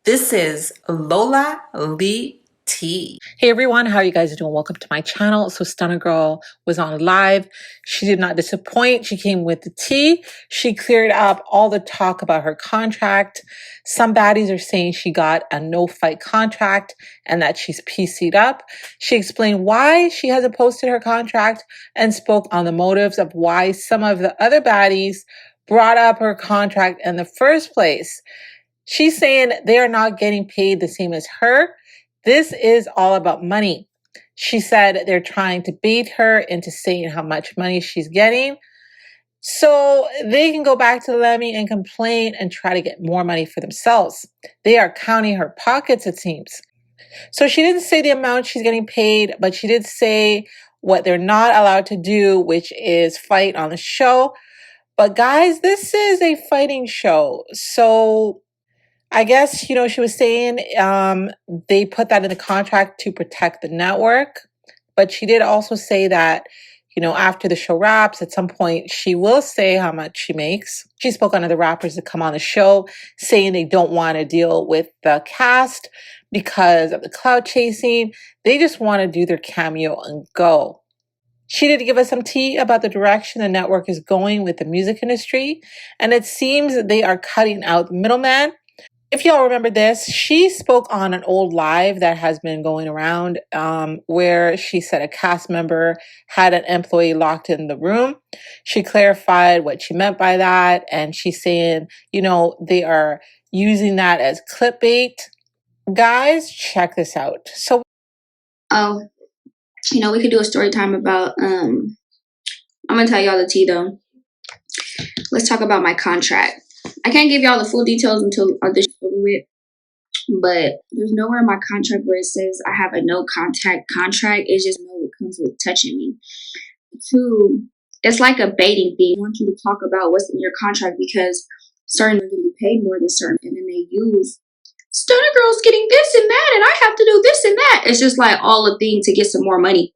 This is LOLA LEE Tea. Hey everyone, how are you guys doing? Welcome to my channel. So Stunna Girl was on live. She did not disappoint. She came with the tea. She cleared up all the talk about her contract. Some baddies are saying she got a no-fight contract and that she's PC'd up. She explained why she hasn't posted her contract and spoke on the motives of why some of the other baddies brought up her contract in the first place. She's saying they are not getting paid the same as her. This is all about money. She said they're trying to bait her into saying how much money she's getting so they can go back to Lemmy and complain and try to get more money for themselves. They are counting her pockets, it seems. So she didn't say the amount she's getting paid, but she did say what they're not allowed to do, which is fight on the show. But guys, this is a fighting show. So I guess, she was saying they put that in the contract to protect the network. But she did also say that, after the show wraps, at some point, she will say how much she makes. She spoke on other rappers that come on the show, saying they don't want to deal with the cast because of the clout chasing. They just want to do their cameo and go. She did give us some tea about the direction the network is going with the music industry. And it seems that they are cutting out the middleman. If y'all remember this, she spoke on an old live that has been going around where she said a cast member had an employee locked in the room. She clarified what she meant by that. And she's saying, they are using that as clickbait. Guys, check this out. So, we could do a story time about, I'm going to tell y'all the tea though. Let's talk about my contract. I can't give y'all the full details until audition is over with, but there's nowhere in my contract where it says I have a no contact contract. It's just no, it comes with touching me. Two, it's like a baiting thing. I want you to talk about what's in your contract because certain are getting paid more than certain, and then they use Stunna Girl's getting this and that, and I have to do this and that. It's just like all a thing to get some more money.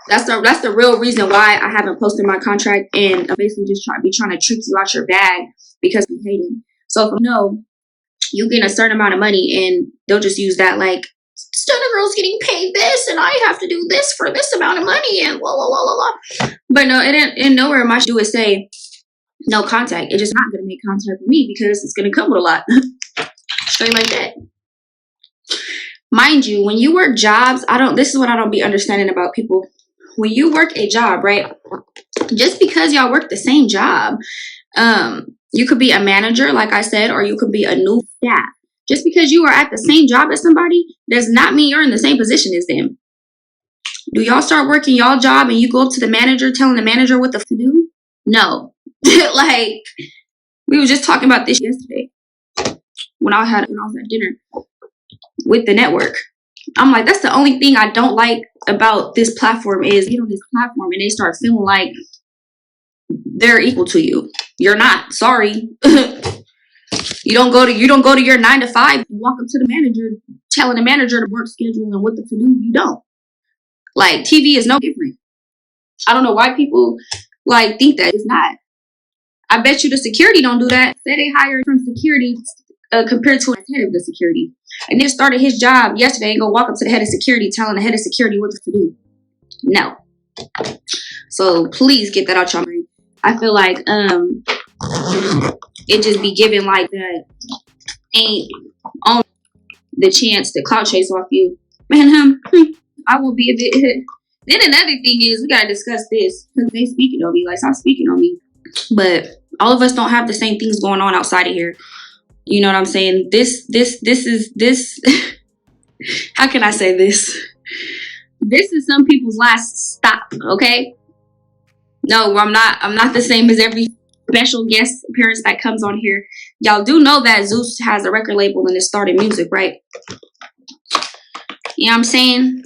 That's the real reason why I haven't posted my contract, and I'm basically just trying to trick you out your bag because I'm hating. So if you get a certain amount of money and they'll just use that like Stunna Girl's getting paid this and I have to do this for this amount of money and blah blah blah blah blah. But no, it ain't nowhere in my do it say no contact. It's just not gonna make contact with me because it's gonna come with a lot. Straight like that. Mind you, when you work jobs, this is what I don't be understanding about people. When you work a job, right? Just because y'all work the same job, you could be a manager, like I said, or you could be a new staff. Just because you are at the same job as somebody does not mean you're in the same position as them. Do y'all start working y'all job and you go up to the manager telling the manager what to do? No. Like, we were just talking about this yesterday when I was at dinner with the network. I'm like, that's the only thing I don't like about this platform is get on this platform and they start feeling like they're equal to you. You're not. Sorry. You don't go to your 9 to 5. You walk up to the manager telling the manager the work schedule and what to do. You don't. Like, TV is no different. I don't know why people think that. It's not. I bet you the security don't do that. Say they hire from security compared to the head of the security. And then started his job yesterday and go walk up to the head of security telling the head of security what to do. No. So please get that out your mind. I feel like it just be given like that ain't on the chance to clout chase off you. Man, I will be a bit. Then another thing is we gotta discuss this because they speaking on me. Like, stop speaking on me. But all of us don't have the same things going on outside of here. You know what I'm saying? This is how can I say this? This is some people's last stop, okay? No, I'm not the same as every special guest appearance that comes on here. Y'all do know that Zeus has a record label and it started music, right? You know what I'm saying?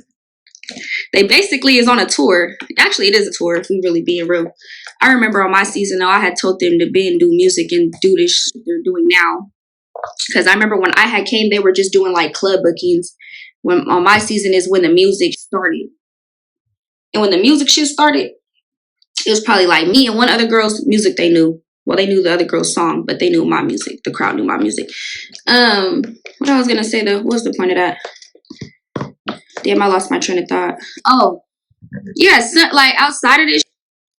They basically is on a tour. Actually, it is a tour if we really being real. I remember on my season though, I had told them to be and do music and do this shit they're doing now. Because I remember when I had came, they were just doing like club bookings. When on my season is when the music started. And when the music shit started, it was probably like me and one other girl's music they knew. Well, they knew the other girl's song, but they knew my music. The crowd knew my music. What I was gonna say though, what's the point of that? Damn, I lost my train of thought. Oh, yes, yeah, so, like outside of this,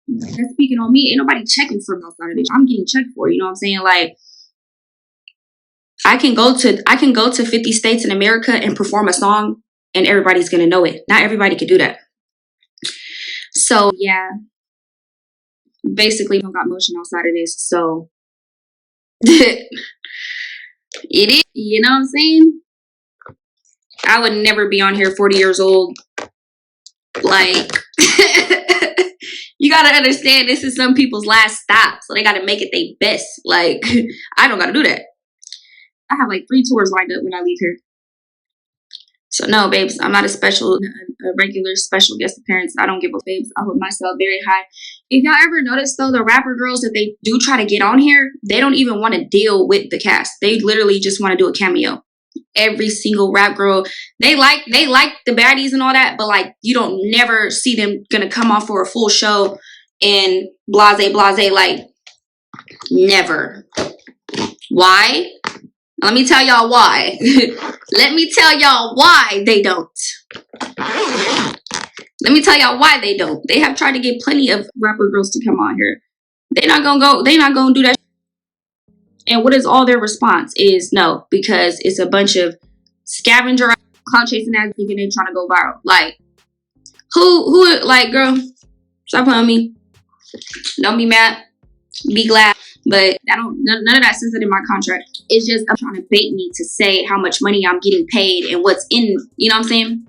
that's speaking on me. Ain't nobody checking for me outside of this. I'm getting checked for. You know what I'm saying? Like, I can go to 50 states in America and perform a song, and everybody's gonna know it. Not everybody can do that. So yeah, basically, don't got motion outside of this. So it is. You know what I'm saying? I would never be on here 40 years old. Like, you gotta understand, this is some people's last stop, so they gotta make it their best. Like, I don't gotta do that. I have like 3 tours lined up when I leave here. So no, babes, I'm not a regular special guest appearance. I don't give a babes. I hold myself very high. If y'all ever notice though, the rapper girls that they do try to get on here, they don't even want to deal with the cast. They literally just want to do a cameo. Every single rap girl, they like the baddies and all that, but like you don't never see them gonna come on for a full show and blase, like never. Why? Let me tell y'all why. Let me tell y'all why they don't. Let me tell y'all why they don't. They have tried to get plenty of rapper girls to come on here. They're not gonna do that. And what is all their response is no, because it's a bunch of scavenger cloud chasing ass thinking they're trying to go viral. Like, who, like, girl, stop playing on me. Don't be mad. Be glad. But none of that says it in my contract. It's just, I'm trying to bait me to say how much money I'm getting paid and what's in, you know what I'm saying?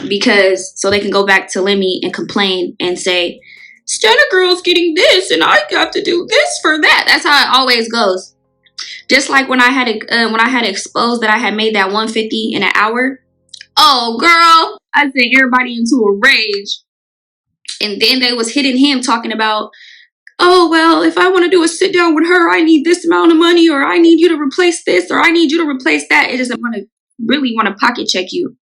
Because, so they can go back to Lemmy and complain and say, Stunna Girl's getting this and I got to do this for that. That's how it always goes. Just like when I had exposed that I had made that 150 in an hour. Oh, girl, I sent everybody into a rage. And then they was hitting him talking about, oh, well, if I want to do a sit down with her, I need this amount of money, or I need you to replace this, or I need you to replace that. It doesn't really want to pocket check you.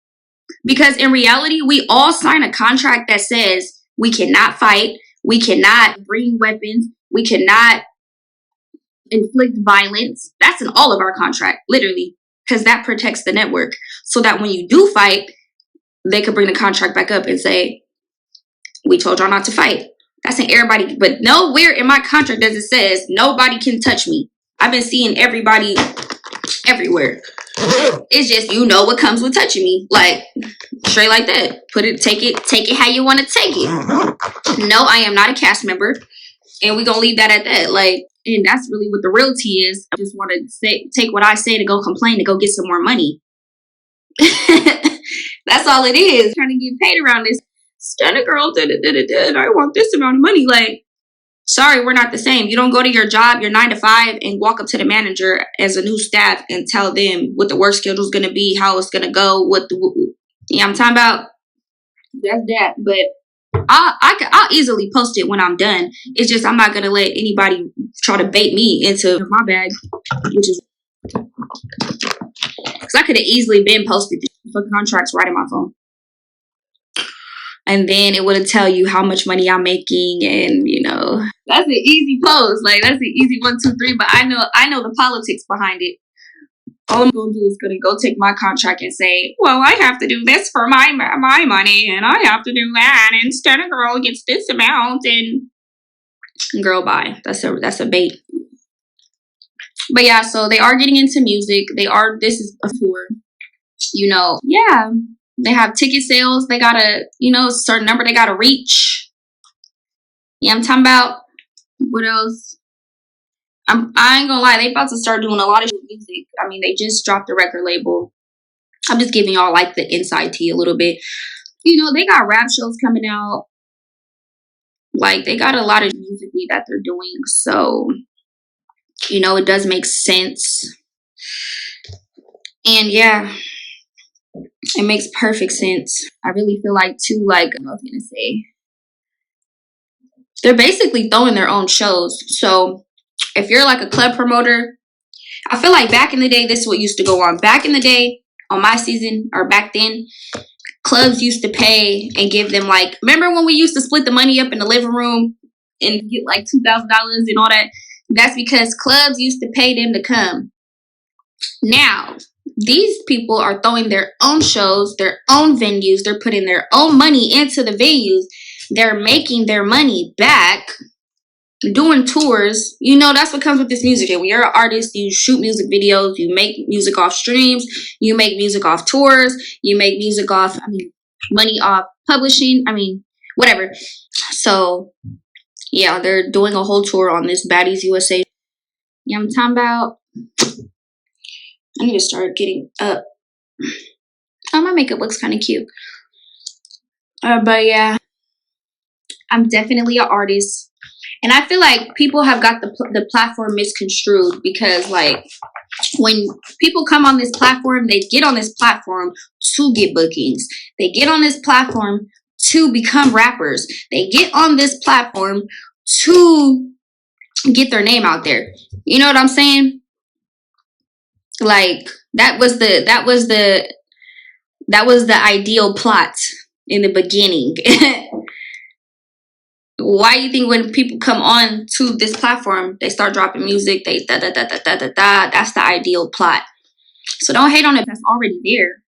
Because in reality, we all sign a contract that says we cannot fight, we cannot bring weapons, we cannot inflict violence. That's in all of our contract, literally, because that protects the network. So that when you do fight, they could bring the contract back up and say, we told y'all not to fight. That's in everybody, but nowhere in my contract does it says nobody can touch me. I've been seeing everybody everywhere. It's just, you know what comes with touching me. Like, straight like that. Take it how you want to take it. No, I am not a cast member. And we're gonna leave that at that. Like, and that's really what the real tea is. I just want to take what I say to go complain, to go get some more money. That's all it is. Trying to get paid around this. Stunna Girl, I want this amount of money. Like, sorry, we're not the same. You don't go to your job, your 9 to 5, and walk up to the manager as a new staff and tell them what the work schedule is going to be, how it's going to go, you know I'm talking about? That's that. But I'll easily post it when I'm done. It's just I'm not going to let anybody try to bait me into my bag, which is because I could have easily been posted for contracts right on my phone. And then it wouldn't tell you how much money I'm making, and you know, that's an easy post. Like, that's an easy 1, 2, 3. But I know the politics behind it. All I'm gonna do is gonna go take my contract and say, well, I have to do this for my money, and I have to do that, and Stunna Girl gets this amount, and girl, bye. That's a bait. But yeah, so they are getting into music. This is a tour. You know, yeah. They have ticket sales. They got a certain number they got to reach. Yeah, I'm talking about. What else? I ain't gonna lie. They about to start doing a lot of music. I mean, they just dropped the record label. I'm just giving y'all like the inside tea a little bit. You know, they got rap shows coming out. Like, they got a lot of musically that they're doing. So, you know, it does make sense. And yeah. It makes perfect sense. I really feel like too, like, I was gonna say, they're basically throwing their own shows. So if you're like a club promoter, I feel like back in the day, this is what used to go on. Back in the day, on my season, or back then, clubs used to pay and give them, like, remember when we used to split the money up in the living room and get like $2,000 and all that? That's because clubs used to pay them to come. Now, these people are throwing their own shows, their own venues. They're putting their own money into the venues. They're making their money back, doing tours. You know, that's what comes with this music. And when you're an artist, you shoot music videos, you make music off streams, you make music off tours, you make music off, money off publishing, whatever. So, yeah, they're doing a whole tour on this Baddies USA. You know what I'm talking about? I need to start getting up. Oh, my makeup looks kind of cute. But yeah, I'm definitely an artist. And I feel like people have got the platform misconstrued because, like, when people come on this platform, they get on this platform to get bookings. They get on this platform to become rappers. They get on this platform to get their name out there. You know what I'm saying? Like, that was the ideal plot in the beginning. Why do you think when people come on to this platform, they start dropping music, they da da da da da da da? That's the ideal plot. So don't hate on it. That's already there.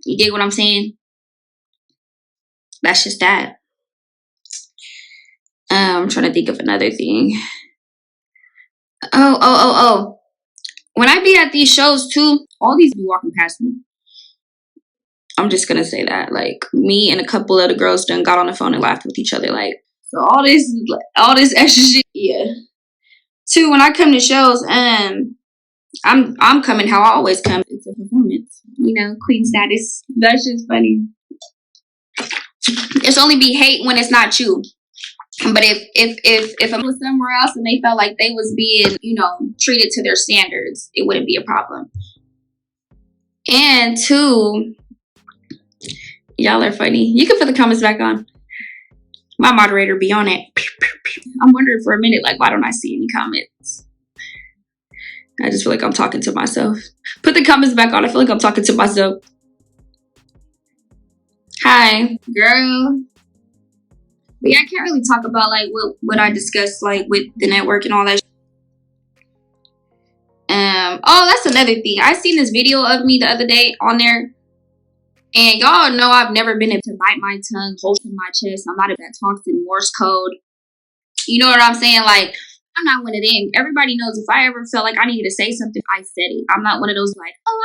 You dig what I'm saying? That's just that. I'm trying to think of another thing. Oh. When I be at these shows too, all these be walking past me. I'm just gonna say that. Like, me and a couple of the girls done got on the phone and laughed with each other. Like, so all this extra shit. Yeah. Two, when I come to shows, I'm coming how I always come. It's a performance. You know, queen status. That's just funny. It's only be hate when it's not you. But if I was somewhere else and they felt like they was being, treated to their standards, it wouldn't be a problem. And two, y'all are funny. You can put the comments back on. My moderator be on it. I'm wondering for a minute, like, why don't I see any comments? I just feel like I'm talking to myself. Put the comments back on. I feel like I'm talking to myself. Hi, girl. But yeah, I can't really talk about like what I discussed like with the network and all that. Oh, that's another thing. I seen this video of me the other day on there, and y'all know I've never been able to bite my tongue, hold in my chest. I'm not a that talks in Morse code. You know what I'm saying? Like, I'm not one of them. Everybody knows if I ever felt like I needed to say something, I said it. I'm not one of those like, oh,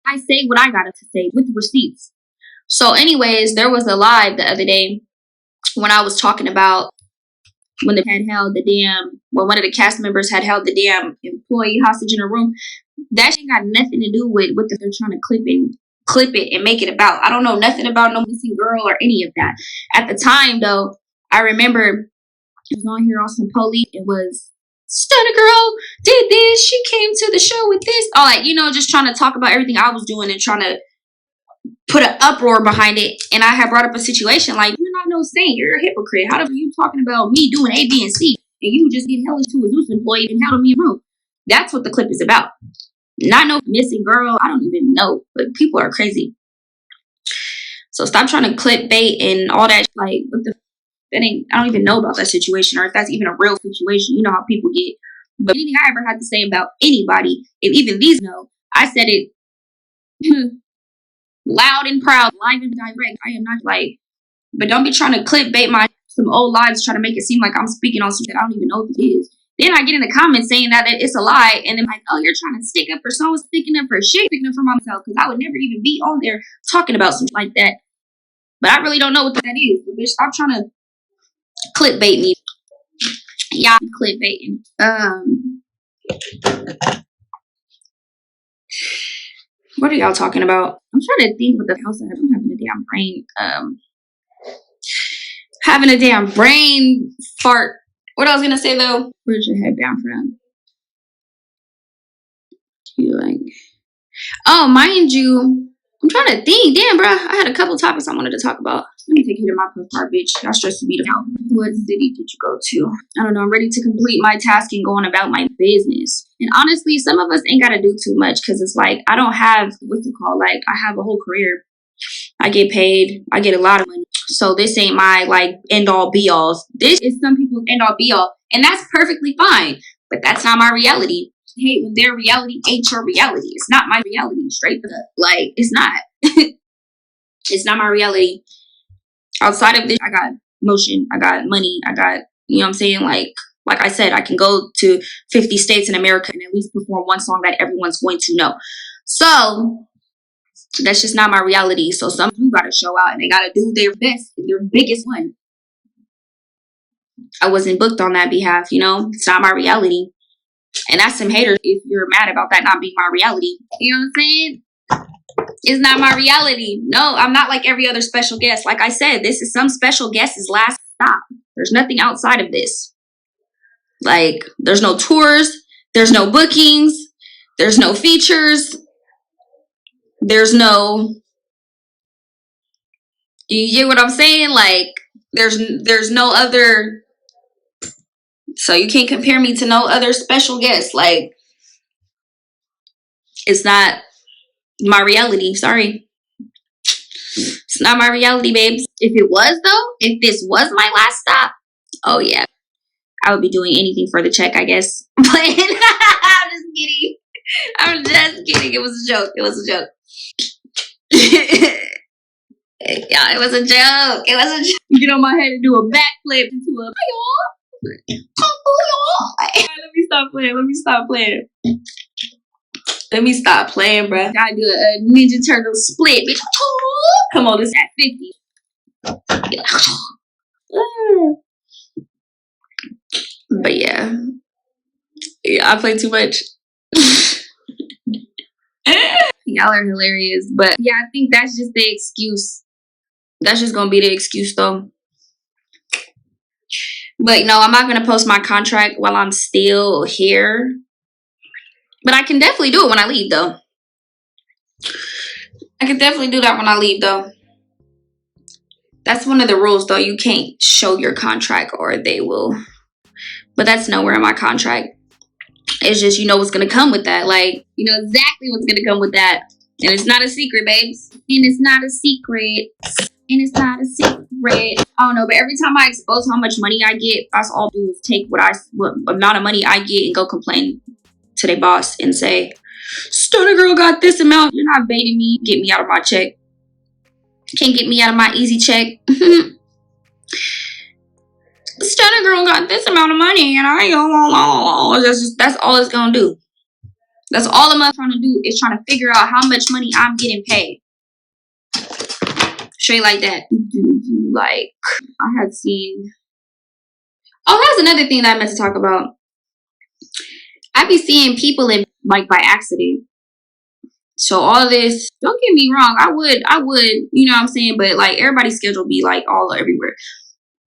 I say what I gotta say with receipts. So anyways, there was a live the other day when I was talking about when one of the cast members had held the damn employee hostage in a room. That shit got nothing to do with what they're trying to clip it and make it about. I don't know nothing about no missing girl or any of that. At the time though, I remember it was on here on some police. It was Stunna Girl did this. She came to the show with this. All like, just trying to talk about everything I was doing and trying to put an uproar behind it. And I had brought up a situation like, you're not no saint. You're a hypocrite. How are you talking about me doing A, B, and C? And you just get hellish to a Zeus employee and held me in room. That's what the clip is about. Not no missing girl. I don't even know. But people are crazy. So stop trying to clickbait and all that. Like, I don't even know about that situation or if that's even a real situation. You know how people get. But anything I ever had to say about anybody, if even these know, I said it loud and proud, live and direct. I am not like, but don't be trying to clickbait some old lives, trying to make it seem like I'm speaking on something I don't even know what it is. Then I get in the comments saying that it's a lie, and then like, oh, you're trying to stick up for someone, sticking up for shit, sticking up for myself, because I would never even be on there talking about something like that. But I really don't know what that is. But bitch, stop trying to clickbait me. Y'all clickbaiting. What are y'all talking about? I'm trying to think what the hell's I'm having a damn brain. Having a damn brain fart. What I was gonna say though. Where's your head down from? You like? Oh, mind you, I'm trying to think. Damn, bro, I had a couple topics I wanted to talk about. Let me take you to my part, bitch. Y'all stressing me out. What city did you go to? I don't know. I'm ready to complete my task and going about my business. And honestly, some of us ain't got to do too much because it's like, I don't have, what's it called? Like, I have a whole career. I get paid. I get a lot of money. So this ain't my like end all be alls. This is some people's end all be all, and that's perfectly fine. But that's not my reality. I hate when their reality ain't your reality. It's not my reality. Straight up, like it's not. It's not my reality. Outside of this, I got motion, I got money, I got, you know what I'm saying? Like I said, I can go to 50 states in America and at least perform one song that everyone's going to know. So that's just not my reality. So some people gotta show out and they gotta do their best, their biggest one. I wasn't booked on that behalf, you know? It's not my reality. And that's some haters if you're mad about that not being my reality. You know what I'm saying? It's not my reality. No, I'm not like every other special guest. Like I said, this is some special guest's last stop. There's nothing outside of this. Like, there's no tours. There's no bookings. There's no features. There's no... You get what I'm saying? Like, there's no other... So you can't compare me to no other special guest. Like, it's not my reality. Sorry. It's not my reality, babes. If it was, though, if this was my last stop, oh yeah, I would be doing anything for the check, I guess. But I'm just kidding. I'm just kidding. It was a joke. It was a joke. Yeah, it was a joke. It was a joke. Get on my head and do a backflip into a... Let me stop playing. Let me stop playing. Let me stop playing, bro. Gotta do a Ninja Turtle split, bitch. Come on, this at 50. But yeah, I play too much. Y'all are hilarious. But yeah, I think that's just the excuse. That's just gonna be the excuse, though. But no, I'm not gonna post my contract while I'm still here. But I can definitely do it when I leave, though. I can definitely do that when I leave, though. That's one of the rules, though. You can't show your contract or they will. But that's nowhere in my contract. It's just, you know what's going to come with that. Like, you know exactly what's going to come with that. And it's not a secret, babes. And it's not a secret. And it's not a secret. I don't know, but every time I expose how much money I get, that's all I do is take what amount of money I get and go complain to their boss and say, Stunna Girl got this amount. You're not baiting me. Get me out of my check. Can't get me out of my easy check. Stunna Girl got this amount of money and I that's all it's gonna do. That's all I'm trying to do is trying to figure out how much money I'm getting paid. Straight like that. Like, I had seen... Oh, that's another thing that I meant to talk about. I be seeing people in, like, by accident. So all this, don't get me wrong, I would, you know what I'm saying? But, like, everybody's schedule be, like, all everywhere.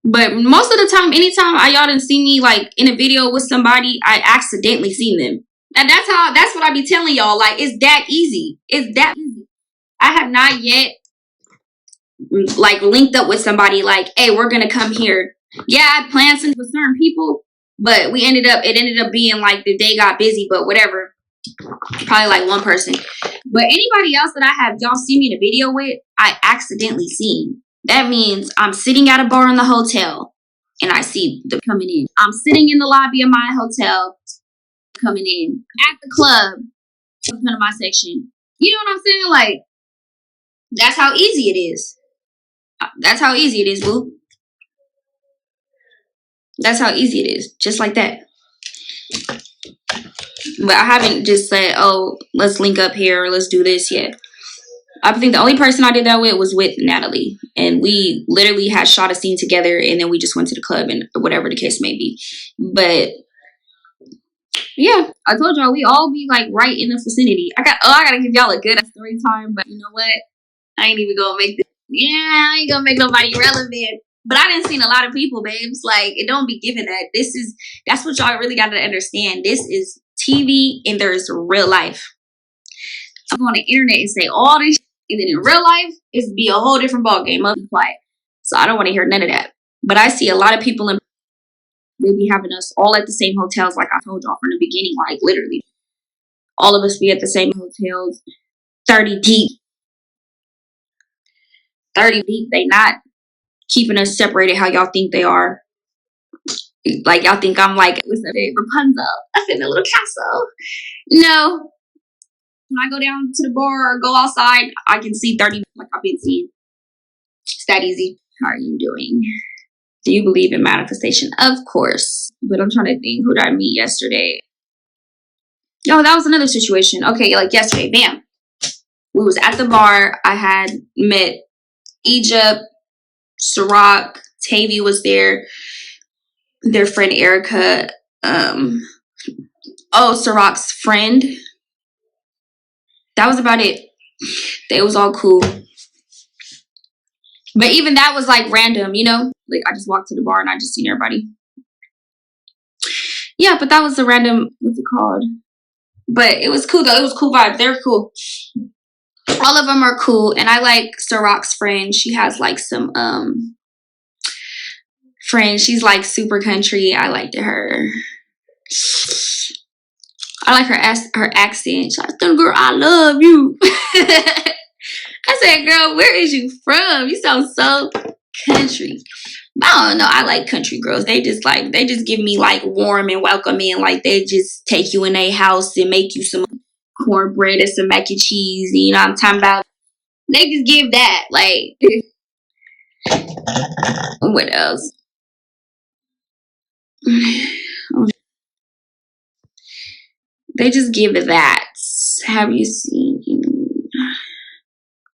But most of the time, anytime y'all didn't see me, like, in a video with somebody, I accidentally seen them. And that's what I be telling y'all. Like, it's that easy. It's that easy. I have not yet, like, linked up with somebody like, hey, we're going to come here. Yeah, I planned something with certain people, but it ended up being like the day got busy, but whatever. Probably like one person. But anybody else that I have y'all see me in a video with, I accidentally seen. That means I'm sitting at a bar in the hotel and I see them coming in. I'm sitting in the lobby of my hotel coming in. At the club, coming to my section. You know what I'm saying? Like, that's how easy it is. That's how easy it is, boo. That's how easy it is. Just like that. But I haven't just said, oh, let's link up here or let's do this yet. I think the only person I did that with was with Natalie. And we literally had shot a scene together and then we just went to the club and whatever the case may be. But yeah, I told y'all we all be like right in the vicinity. I gotta give y'all a good story time, but you know what? I ain't even gonna make this. Yeah, I ain't gonna make nobody relevant. But I didn't see a lot of people, babes. Like, it don't be given that. That's what y'all really gotta understand. This is TV and there's real life. I'm on the internet and say all this shit, and then in real life, it's be a whole different ballgame. Up and quiet. So I don't want to hear none of that. But I see a lot of people they be having us all at the same hotels, like I told y'all from the beginning, like literally. All of us be at the same hotels, 30 deep. 30 deep, they not keeping us separated how y'all think they are. Like, y'all think I'm like, what's that, Rapunzel? I fit in a little castle. No. When I go down to the bar or go outside, I can see 30 like I've been seeing. It's that easy. How are you doing? Do you believe in manifestation? Of course. But I'm trying to think, who did I meet yesterday? Oh, that was another situation. Okay, like yesterday, bam. We was at the bar. I had met Egypt, Ciroc, Tavy was there, their friend Erica, Ciroc's friend. That was about it. It was all cool. But even that was like random, you know? Like I just walked to the bar and I just seen everybody. Yeah, but that was a random, what's it called? But it was cool though. It was cool vibe. They're cool. All of them are cool. And I like Ciroc's friend. She has like some friends. She's like super country. I liked her. I like her accent. She's like, Stunna Girl, I love you. I said, girl, where is you from? You sound so country. I don't know. I like country girls. They just give me like warm and welcoming. Like they just take you in a house and make you some cornbread and some mac and cheese. You know what I'm talking about? They just give that. Like, what else? They just give it that. Have you seen?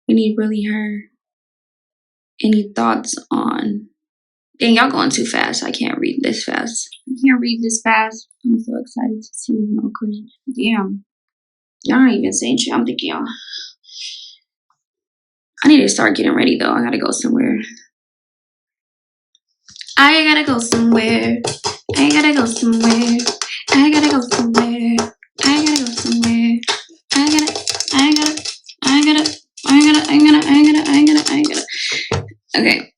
We need really her. Any thoughts on? Dang, y'all going too fast. I can't read this fast. I can't read this fast. I'm so excited to see you, Oakland. Damn. Y'all not even saying shit. I'm thinking y'all. I need to start getting ready though. I gotta go somewhere. I gotta go somewhere. I gotta go somewhere. I gotta go somewhere. I gotta go somewhere. I gotta. Okay.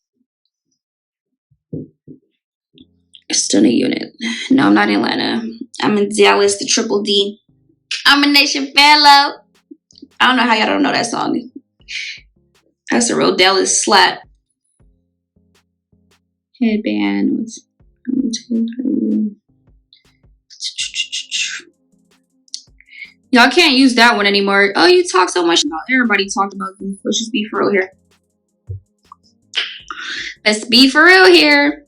Stunna unit. No, I'm not in Atlanta. I'm in Dallas, the Triple D. I'm a Nation fellow. I don't know how y'all don't know that song. That's a real Dallas slap. Headband. Y'all can't use that one anymore. Oh, you talk so much about everybody talked about this. Let's just be for real here. Let's be for real here.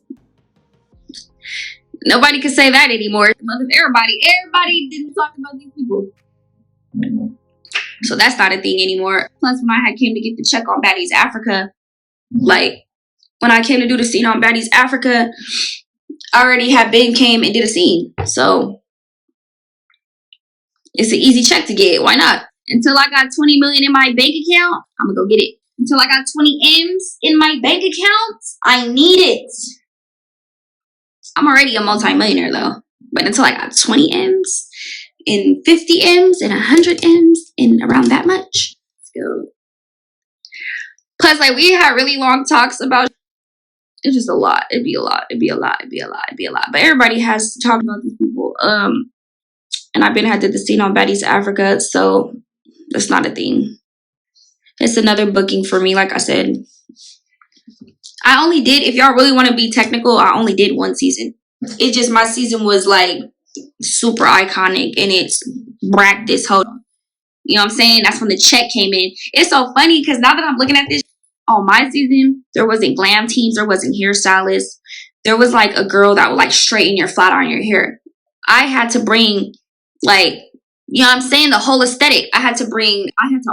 Nobody can say that anymore. Everybody didn't talk about these people. So that's not a thing anymore. Plus, when I came to get the check on Baddies Africa, like when I came to do the scene on Baddies Africa, I already had came and did a scene. So it's an easy check to get. Why not? Until I got 20 million in my bank account, I'm gonna go get it. Until I got 20 M's in my bank account, I need it. I'm already a multi-millionaire though. But until I got 20 M's and 50 M's and 100 M's and around that much, let's go. Plus, like, we had really long talks about it's just a lot. It'd be a lot. But everybody has to talk about these people. And I've been had the scene on Baddies Africa, so that's not a thing. It's another booking for me, like I said. I only did, if y'all really want to be technical, I only did one season. It just, my season was like super iconic and it's bragged this whole, you know what I'm saying? That's when the check came in. It's so funny because now that I'm looking at this, on my season, there wasn't glam teams, there wasn't hairstylists. There was like a girl that would like straighten your flat iron your hair. I had to bring like, you know what I'm saying? The whole aesthetic. I had to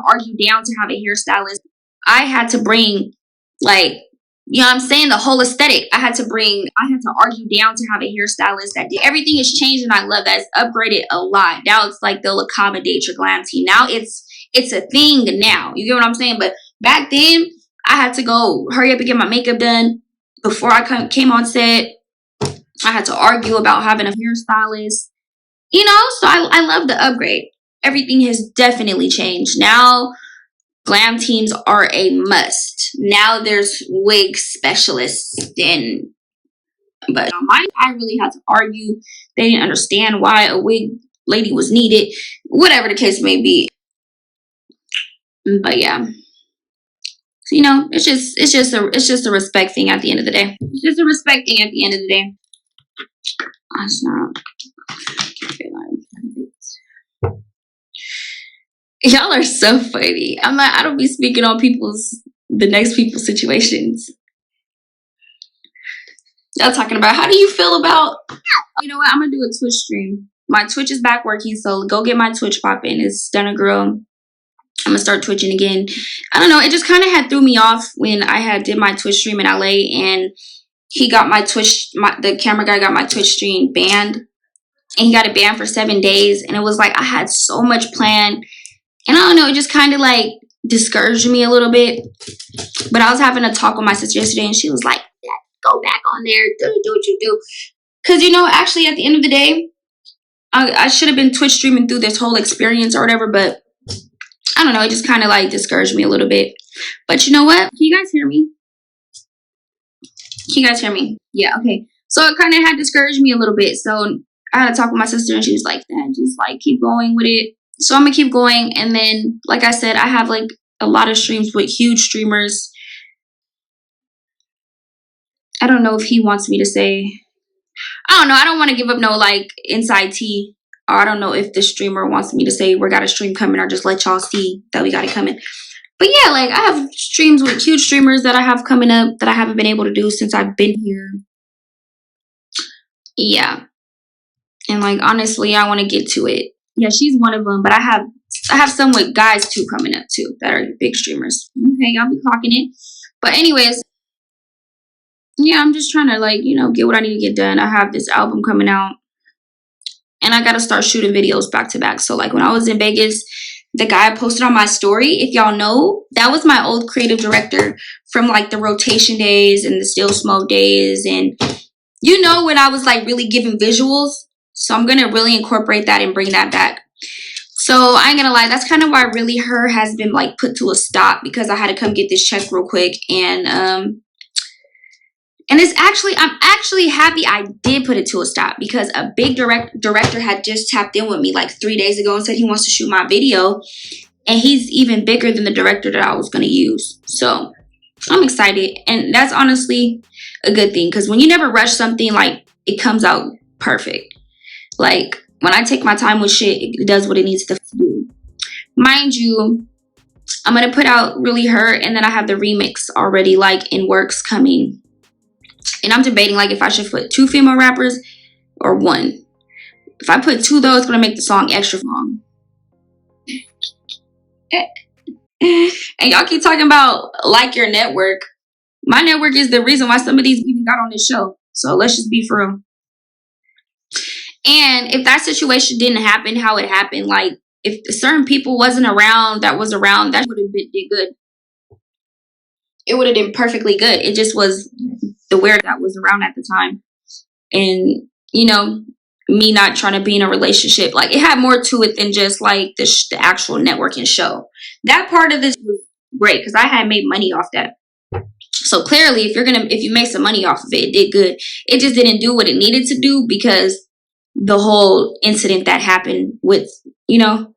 argue down to have a hairstylist. I had to bring like, you know what I'm saying? The whole aesthetic. I had to argue down to have a hairstylist that did. Everything has changed and I love that. It's upgraded a lot. Now it's like they'll accommodate your glam team. Now it's a thing now. You get what I'm saying? But back then, I had to go hurry up and get my makeup done before I came on set. I had to argue about having a hairstylist. You know, so I love the upgrade. Everything has definitely changed. Now, glam teams are a must. Now there's wig specialists. But on mine, I really had to argue. They didn't understand why a wig lady was needed. Whatever the case may be. But yeah. You know, it's just a respect thing at the end of the day. It's just a respect thing at the end of the day. That's not. Y'all are so funny. I don't be speaking on the next people's situations. Y'all talking about how do you feel about, you know what, I'm gonna do a Twitch stream. My Twitch is back working, so go get my Twitch popping. It's Stunna Girl. I'm gonna start twitching again. I don't know, it just kind of had threw me off when I did my Twitch stream in LA, and he got my Twitch, the camera guy got my Twitch stream banned, and he got it banned for 7 days, and it was like I had so much planned, and I don't know, it just kind of like discouraged me a little bit. But I was having a talk with my sister yesterday, and she was like, yeah, go back on there, do what you do. Because, you know, actually at the end of the day, I should have been Twitch streaming through this whole experience or whatever, but I don't know, it just kind of like discouraged me a little bit. But you know what? Can you guys hear me? Can you guys hear me? Yeah, okay. So it kind of had discouraged me a little bit. So I had to talk with my sister, and she was like, Dad, just like keep going with it. So I'm gonna keep going. And then, like I said, I have like a lot of streams with huge streamers. I don't know if he wants me to say, I don't know. I don't want to give up no like inside tea. Or I don't know if the streamer wants me to say we got a stream coming, or just let y'all see that we got it coming. But yeah, like I have streams with huge streamers that I have coming up that I haven't been able to do since I've been here. Yeah. And like honestly, I want to get to it. Yeah, she's one of them, but I have some with guys too coming up too that are big streamers. Okay, I'll be clocking it. But anyways, yeah, I'm just trying to like, you know, get what I need to get done. I have this album coming out, and I got to start shooting videos back to back. So like when I was in Vegas, the guy I posted on my story, if y'all know, that was my old creative director from like the rotation days and the still smoke days. And you know, when I was like really giving visuals. So I'm going to really incorporate that and bring that back. So I ain't gonna lie, that's kind of why really her has been like put to a stop, because I had to come get this check real quick. And it's actually, I'm actually happy I did put it to a stop, because a big director had just tapped in with me like 3 days ago and said he wants to shoot my video. And he's even bigger than the director that I was going to use. So I'm excited. And that's honestly a good thing, because when you never rush something, like it comes out perfect. Like when I take my time with shit, it does what it needs to do. Mind you, I'm going to put out Really Her, and then I have the remix already like in works coming. And I'm debating like if I should put 2 female rappers or 1. If I put 2 though, it's going to make the song extra long. And y'all keep talking about like your network. My network is the reason why some of these even got on this show. So let's just be for real. And if that situation didn't happen, how it happened, like if certain people wasn't around, that was around, that would have been good. It would have been perfectly good. It just was the weird that was around at the time. And, you know, me not trying to be in a relationship, like it had more to it than just like the actual networking show. That part of this was great because I had made money off that. So clearly, if you make some money off of it, it did good. It just didn't do what it needed to do because the whole incident that happened with, you know,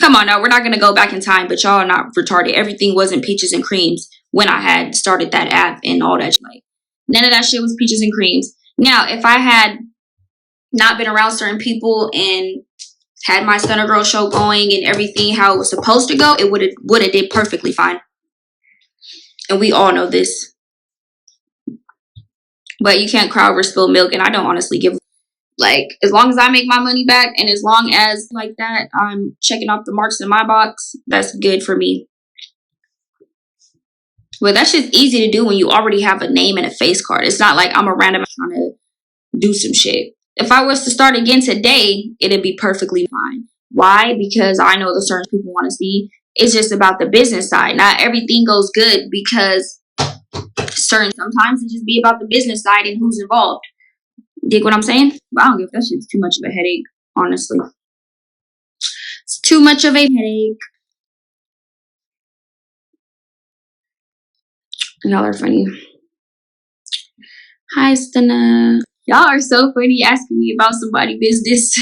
come on now, we're not going to go back in time, but y'all are not retarded. Everything wasn't peaches and creams when I had started that app and all that. Like, none of that shit was peaches and creams. Now, if I had not been around certain people and had my Stunna Girl show going and everything how it was supposed to go, it would have did perfectly fine. And we all know this. But you can't cry over spilled milk, and I don't honestly give. Like, as long as I make my money back and as long as like that I'm checking off the marks in my box, that's good for me. But that's just easy to do when you already have a name and a face card. It's not like I'm a random trying to do some shit. If I was to start again today, it'd be perfectly fine. Why? Because I know the certain people want to see. It's just about the business side. Not everything goes good because sometimes it just be about the business side and who's involved. Dig what I'm saying? But I don't give that shit's too much of a headache, honestly. It's too much of a headache. Y'all are funny. Hi, Stunna. Y'all are so funny asking me about somebody's business.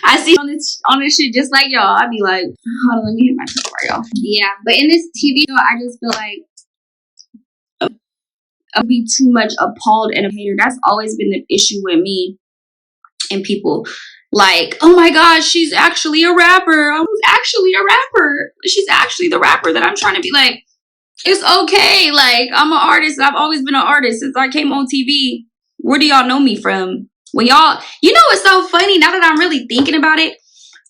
I see on this shit just like y'all. I'd be like, hold on, let me hit my cup for y'all. Yeah, but in this TV show, I just feel like I'll be too much appalled and a hater. That's always been the issue with me and people. Like, oh my gosh, she's actually a rapper. I was actually a rapper. She's actually the rapper that I'm trying to be. Like, it's okay. Like, I'm an artist. I've always been an artist since I came on TV. Where do y'all know me from? When y'all, you know, it's so funny now that I'm really thinking about it.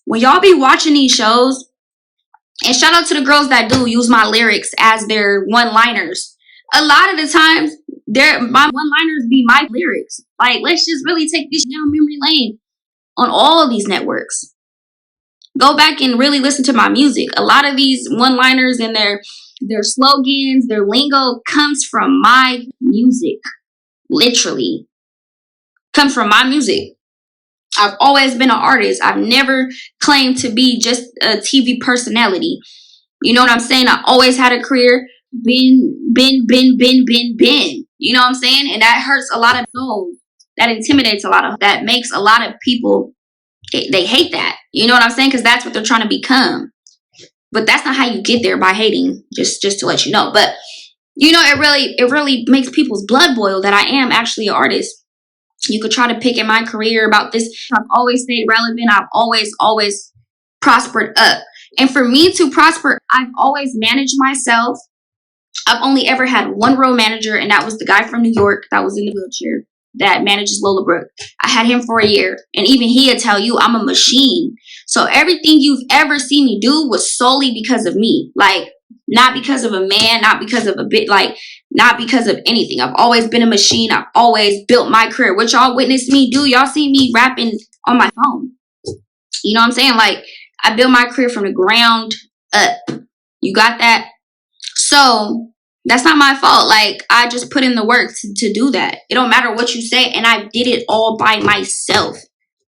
When y'all be watching these shows, and shout out to the girls that do use my lyrics as their one-liners. A lot of the times, my one-liners be my lyrics. Like, let's just really take this down memory lane on all of these networks. Go back and really listen to my music. A lot of these one-liners and their slogans, their lingo comes from my music. Literally. Comes from my music. I've always been an artist. I've never claimed to be just a TV personality. You know what I'm saying? I always had a career. Been. You know what I'm saying? And that hurts a lot of souls. That intimidates a lot of, that makes a lot of people, they hate that. You know what I'm saying? Because that's what they're trying to become. But that's not how you get there, by hating, just to let you know. But, you know, it really makes people's blood boil that I am actually an artist. You could try to pick in my career about this. I've always stayed relevant. I've always prospered up. And for me to prosper, I've always managed myself. I've only ever had one real manager, and that was the guy from New York that was in the wheelchair that manages Lola Brooke. I had him for a year, and even he'd tell you I'm a machine. So everything you've ever seen me do was solely because of me. Like, not because of a man, not because of a bit, like, not because of anything. I've always been a machine. I've always built my career. What y'all witnessed me do, y'all see me rapping on my phone. You know what I'm saying? Like, I built my career from the ground up. You got that? So that's not my fault. Like, I just put in the work to do that. It don't matter what you say. And I did it all by myself.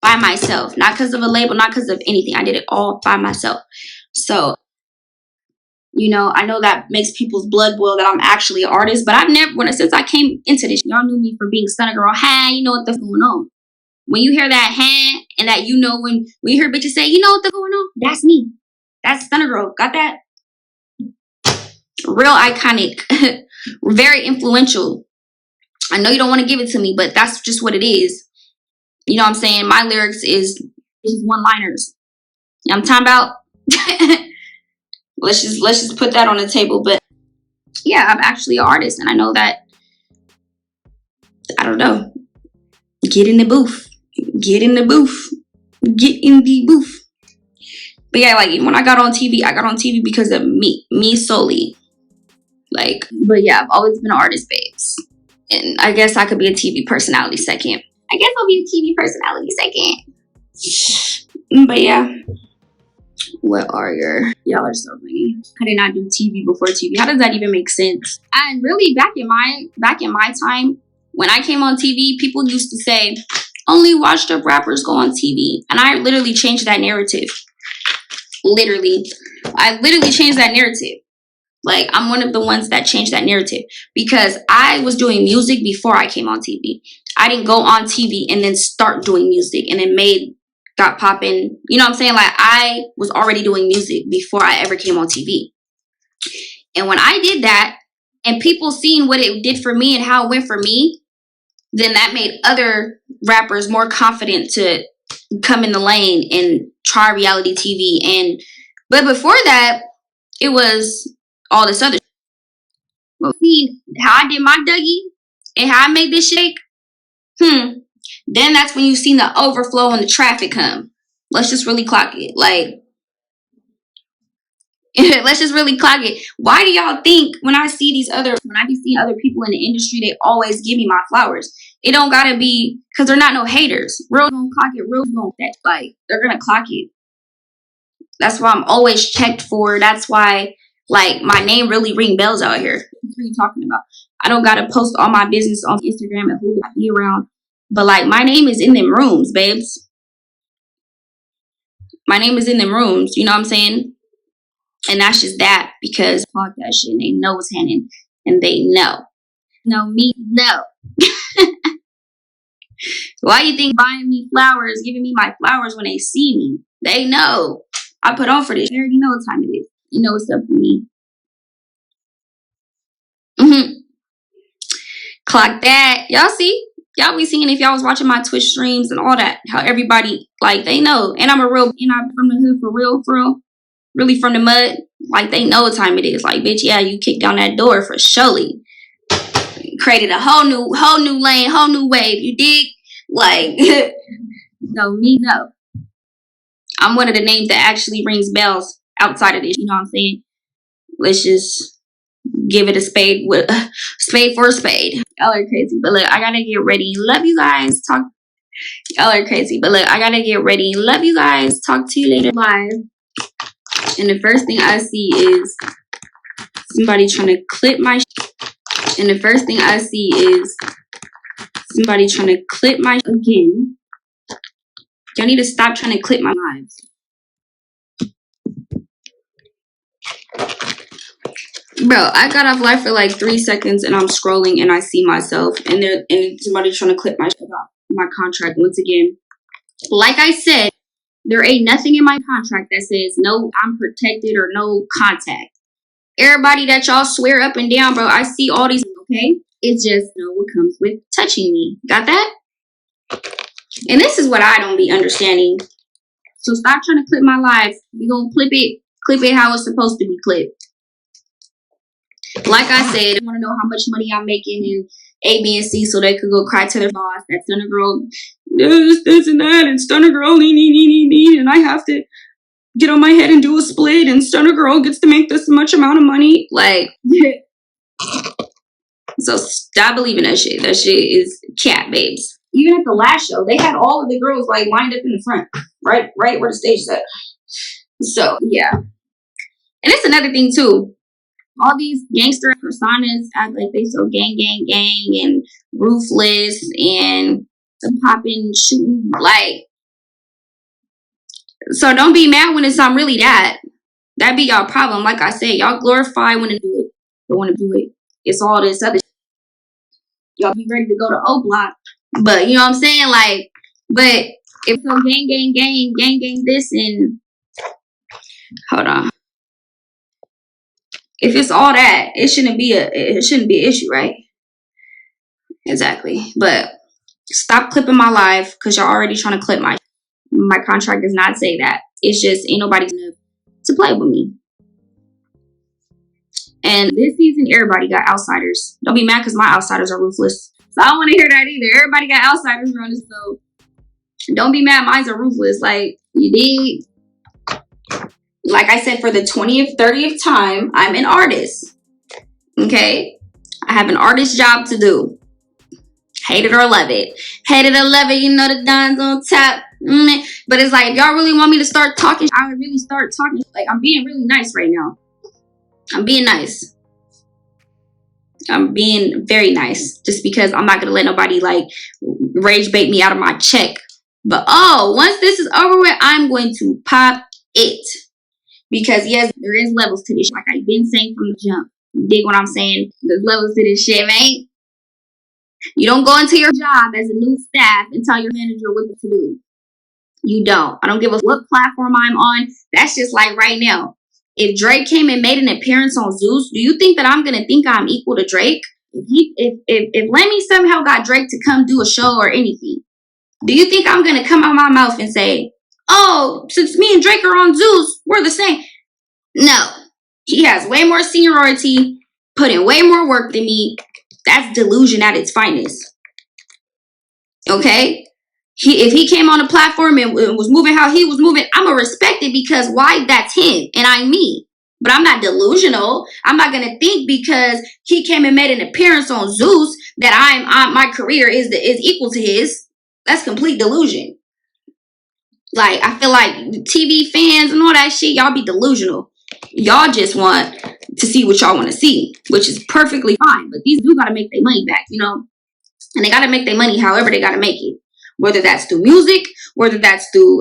By myself. Not because of a label, not because of anything. I did it all by myself. So, you know, I know that makes people's blood boil that I'm actually an artist. But I've never, since I came into this, y'all knew me for being Stunna Girl. Hey, you know what the going on. When you hear that hey, and that, you know, when you hear bitches say, you know what the going on? That's me. That's Stunna Girl. Got that? Real iconic. Very influential. I know you don't want to give it to me, but that's just what it is. You know what I'm saying? My lyrics is one-liners. You know what I'm talking about? let's just put that on the table. But yeah, I'm actually an artist, and I know that. I don't know. Get in the booth. Get in the booth. Get in the booth. But yeah, like, when I got on TV because of me solely. Like, but yeah, I've always been an artist, babes. And I guess I could be a TV personality second. I guess I'll be a TV personality second. But yeah. What are y'all are so funny. I did not do TV before TV. How does that even make sense? And really, back in my time, when I came on TV, people used to say, only washed up rappers go on TV. And I literally changed that narrative. I literally changed that narrative. Like, I'm one of the ones that changed that narrative because I was doing music before I came on TV. I didn't go on TV and then start doing music and then got popping. You know what I'm saying? Like, I was already doing music before I ever came on TV. And when I did that and people seeing what it did for me and how it went for me, then that made other rappers more confident to come in the lane and try reality TV. But before that, it was all this other. Well, see how I did my Dougie and how I made this shake. Then that's when you seen the overflow and the traffic come. Let's just really clock it. Like, let's just really clock it. Why do y'all think when I be seeing other people in the industry, they always give me my flowers? It don't gotta be because they're not no haters. Real gonna clock it. Real gonna like they're gonna clock it. That's why I'm always checked for. That's why, like, my name really ring bells out here. What are you talking about? I don't gotta post all my business on Instagram and who I be around. But like, my name is in them rooms, babes. My name is in them rooms. You know what I'm saying? And that's just that because fuck that shit. And they know what's happening, and they know. No, me, no. Why you think buying me flowers, giving me my flowers when they see me? They know I put on for this. They already know what time it is. You know what's up for me. Clock that. Y'all see? Y'all be seeing if y'all was watching my Twitch streams and all that. How everybody, like, they know. And I'm from the hood for real. Really from the mud. Like, they know what time it is. Like, bitch, yeah, you kicked down that door for surely. Created a whole new lane, whole new wave. You dig? Like, no, me, no. I'm one of the names that actually rings bells outside of this. You know what I'm saying? Let's just give it a spade with spade for a spade. Y'all are crazy, but look, I gotta get ready. Love you guys. Y'all are crazy, but look, I gotta get ready. Love you guys. Talk to you later live. And the first thing I see is somebody trying to clip my. And the first thing I see is somebody trying to clip my again. Y'all need to stop trying to clip my lives. Bro, I got off live for like 3 seconds and I'm scrolling and I see myself and somebody trying to clip my contract once again. Like I said, there ain't nothing in my contract that says no, I'm protected or no contact. Everybody that y'all swear up and down, bro, I see all these, okay? It's just what comes with touching me. Got that? And this is what I don't be understanding. So stop trying to clip my live. We gonna clip it how it's supposed to be clipped. Like I said, I want to know how much money I'm making in A, B, and C so they could go cry to their boss. That Stunna Girl, this and that, and Stunna Girl, need, and I have to get on my head and do a split, and Stunna Girl gets to make this much amount of money. Like, so stop believing that shit. That shit is cat, babes. Even at the last show, they had all of the girls like lined up in the front, right where the stage is at. So yeah, and it's another thing too. All these gangster personas act like they so gang and ruthless and popping, shooting, like. So don't be mad when it's not really that. That be y'all problem. Like I said, y'all glorify when to do it. Don't want to do it. It's all this other. Y'all be ready to go to O Block, but you know what I'm saying. Like, but if so gang this and hold on. If it's all that, it shouldn't be an issue, right? Exactly. But stop clipping my live because y'all already trying to clip my contract does not say that. It's just ain't nobody to play with me. And this season, everybody got outsiders. Don't be mad because my outsiders are ruthless. So I don't want to hear that either. Everybody got outsiders around us, so don't be mad. Mine's are ruthless. Like, you dig? Like I said, for the 20th, 30th time, I'm an artist. Okay? I have an artist job to do. Hate it or love it. Hate it or love it, you know the Don's on top. But it's like, if y'all really want me to start talking, I would really start talking. Like, I'm being really nice right now. I'm being nice. I'm being very nice. Just because I'm not going to let nobody, like, rage bait me out of my check. But, once this is over with, I'm going to pop it. Because, yes, there is levels to this. Like I've been saying from the jump. You dig what I'm saying? There's levels to this shit, man. You don't go into your job as a new staff and tell your manager what to do. You don't. I don't give a what platform I'm on. That's just like right now. If Drake came and made an appearance on Zeus, do you think that I'm going to think I'm equal to Drake? If Lemmy somehow got Drake to come do a show or anything, do you think I'm going to come out my mouth and say, oh, since me and Drake are on Zeus, we're the same? No. He has way more seniority, put in way more work than me. That's delusion at its finest. Okay? If he came on the platform and was moving how he was moving, I'm going to respect it because why? That's him and I'm me. But I'm not delusional. I'm not going to think because he came and made an appearance on Zeus that my career is equal to his. That's complete delusion. Like, I feel like TV fans and all that shit, y'all be delusional. Y'all just want to see what y'all want to see, which is perfectly fine. But these do got to make their money back, you know? And they got to make their money however they got to make it. Whether that's through music, whether that's through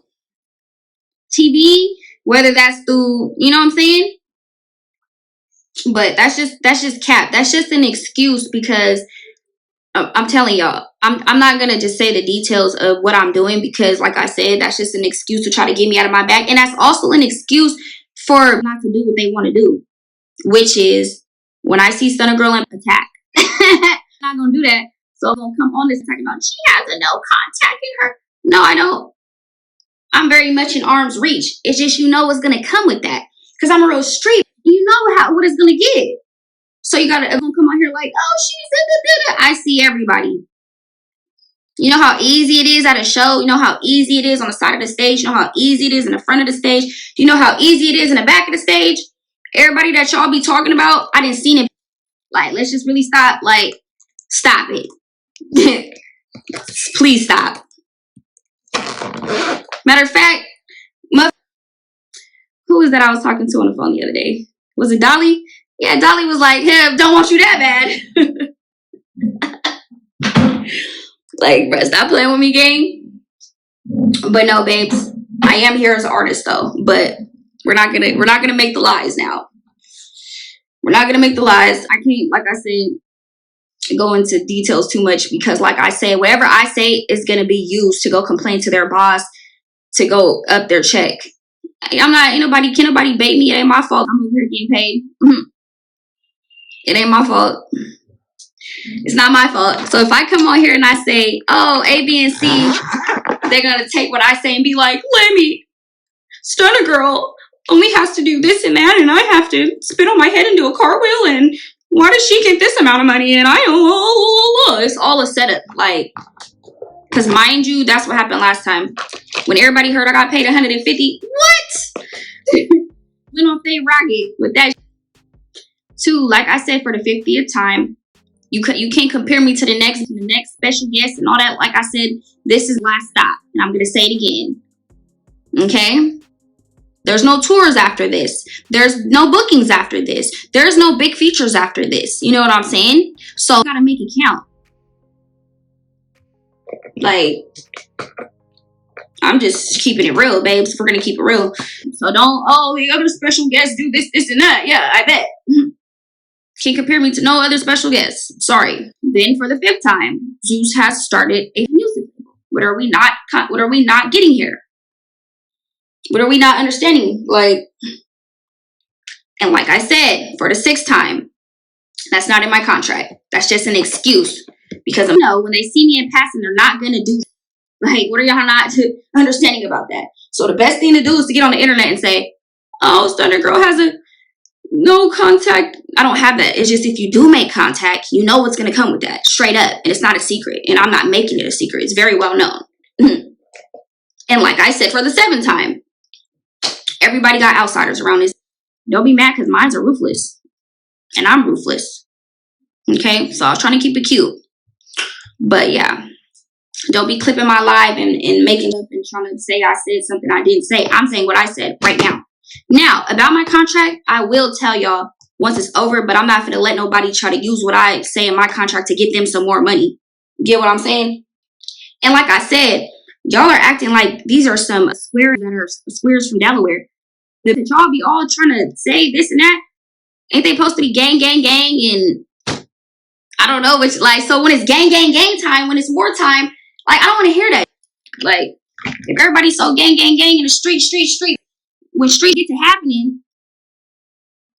TV, whether that's through, you know what I'm saying? But that's just cap. That's just an excuse because I'm telling y'all, I'm not gonna just say the details of what I'm doing because, like I said, that's just an excuse to try to get me out of my bag, and that's also an excuse for not to do what they want to do, which is when I see Stunna Girl and attack. I'm not gonna do that. So I'm gonna come on this talking about she has a no contact in her. No, I don't. I'm very much in arm's reach. It's just you know what's gonna come with that because I'm a real street. You know what it's gonna get. So you gotta come on here like, oh, she's in the. I see everybody. You know how easy it is at a show. You know how easy it is on the side of the stage. You know how easy it is in the front of the stage. You know how easy it is in the back of the stage. Everybody that y'all be talking about, I didn't see it. Like, let's just really stop. Like, stop it. Please stop. Matter of fact, who was that I was talking to on the phone the other day? Was it Dolly? Yeah, Dolly was like, hey, don't want you that bad. Like, bro, stop playing with me, gang. But no, babes, I am here as an artist though. But we're not gonna make the lies now. We're not gonna make the lies. I can't, like I said, go into details too much because, like I said, whatever I say is gonna be used to go complain to their boss to go up their check. Can't nobody bait me. It ain't my fault. I'm over here getting paid. It ain't my fault. It's not my fault. So if I come on here and I say, oh, A, B, and C, they're going to take what I say and be like, Lemmy, Stunna Girl only has to do this and that, and I have to spit on my head and do a cartwheel, and why does she get this amount of money? And it's all a setup. Like, because mind you, that's what happened last time. When everybody heard I got paid $150, what? Went on Fade Rocket with that. Two, like I said, for the 50th time, you can't compare me to the next special guest and all that. Like I said, this is last stop, and I'm gonna say it again. Okay? There's no tours after this. There's no bookings after this. There's no big features after this. You know what I'm saying? So you gotta make it count. Like, I'm just keeping it real, babes. We're gonna keep it real. So don't, oh, the other special guests do this, this, and that. Yeah, I bet. Can't compare me to no other special guests. Sorry. Then for the 5th time, Zeus has started a music label. What are we not getting here? What are we not understanding? Like, and like I said, for the 6th time, that's not in my contract. That's just an excuse. Because I know when they see me in passing, they're not gonna do. Like, what are y'all not understanding about that? So the best thing to do is to get on the internet and say, oh, Stunna Girl has a no contact. I don't have that. It's just if you do make contact, you know what's going to come with that. Straight up. And it's not a secret. And I'm not making it a secret. It's very well known. And like I said, for the 7th time, everybody got outsiders around this. Don't be mad because mines are ruthless. And I'm ruthless. Okay? So I was trying to keep it cute. But yeah. Don't be clipping my live and making up and trying to say I said something I didn't say. I'm saying what I said right now. Now, about my contract, I will tell y'all once it's over, but I'm not going to let nobody try to use what I say in my contract to get them some more money. Get what I'm saying? And like I said, y'all are acting like these are some squares that are squares from Delaware. That y'all be all trying to say this and that. Ain't they supposed to be gang, gang, gang? And I don't know, which, like, so when it's gang, gang, gang time, when it's wartime, like, I don't want to hear that. Like, if everybody's so gang, gang, gang in the street, when street gets to happening,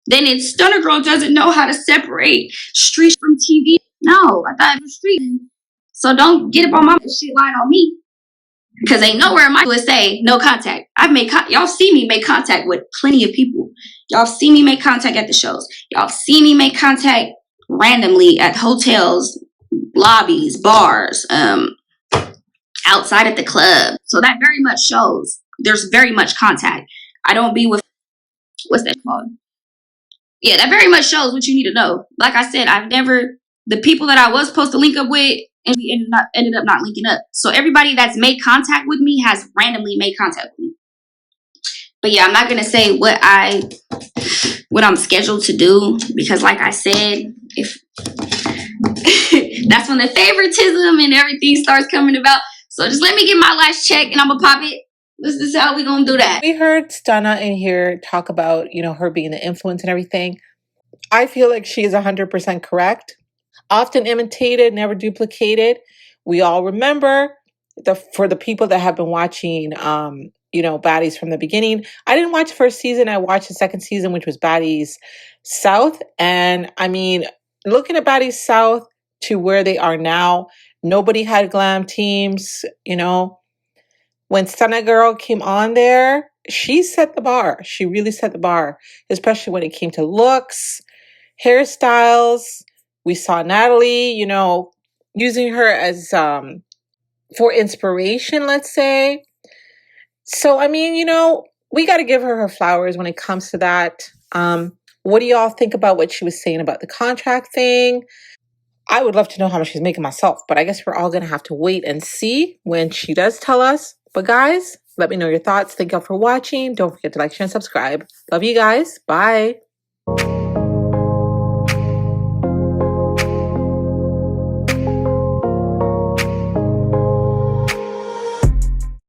then it's Stunna Girl doesn't know how to separate street from TV. No, I thought it was street. So don't get up on my shit line on me. Because ain't nowhere in my list say no contact. I've made y'all see me make contact with plenty of people. Y'all see me make contact at the shows. Y'all see me make contact randomly at hotels, lobbies, bars, outside at the club. So that very much shows there's very much contact. I don't be with, what's that called? Yeah, that very much shows what you need to know. Like I said, the people that I was supposed to link up with, and we ended up not linking up. So everybody that's made contact with me has randomly made contact with me. But yeah, I'm not going to say what I'm scheduled to do, because like I said, if that's when the favoritism and everything starts coming about. So just let me get my last check and I'm going to pop it. This is how we gonna do that. We heard Stunna in here talk about, her being the influence and everything. I feel like she is 100% correct. Often imitated, never duplicated. We all remember for the people that have been watching, Baddies from the beginning. I didn't watch the first season. I watched the second season, which was Baddies South. And I mean, looking at Baddies South to where they are now, nobody had glam teams. When Stunna Girl came on there, she set the bar. She really set the bar, especially when it came to looks, hairstyles. We saw Natalie, using her as for inspiration, let's say. So, I mean, we got to give her flowers when it comes to that. What do y'all think about what she was saying about the contract thing? I would love to know how much she's making myself, but I guess we're all going to have to wait and see when she does tell us. But guys, let me know your thoughts. Thank y'all for watching. Don't forget to like, share, and subscribe. Love you guys. Bye.